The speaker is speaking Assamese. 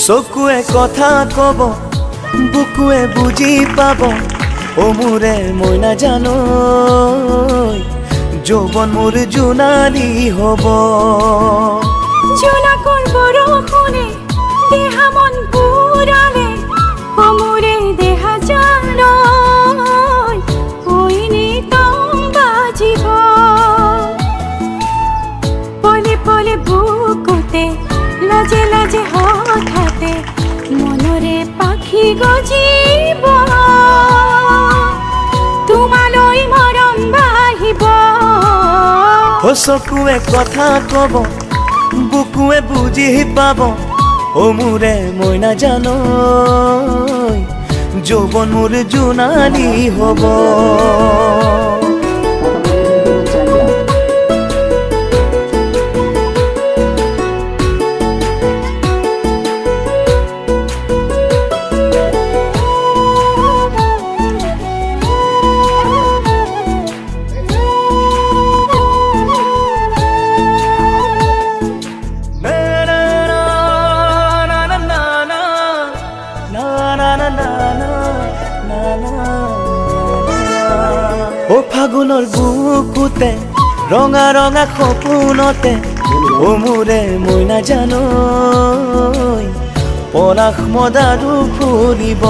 চকুৱে কথা কব বুকুৱে বুজি পাব ও মোৰে মই নাজানো যৌবন মোৰ জোনালী হব জোনাকৰ বৰষুণে দেহা মন পুৰালে ও মোৰে দেহা জানো নিতম বাজিব পলে পলে বুকুতে লাজে লাজে হঠাতে মনৰে পাখি গজিব তোমালৈ মৰম বাঢ়িব চকুৱে কথা কব বুকুৱে বুজি পাব ও মোৰে মই নাজানো যৌবন মোৰ জোনালী হব ও ফাগুনৰ বুকুতে ৰঙা ৰঙা সপোনতে ও মোৰে মই নাজানো পলাশ মদাৰো ফুলিব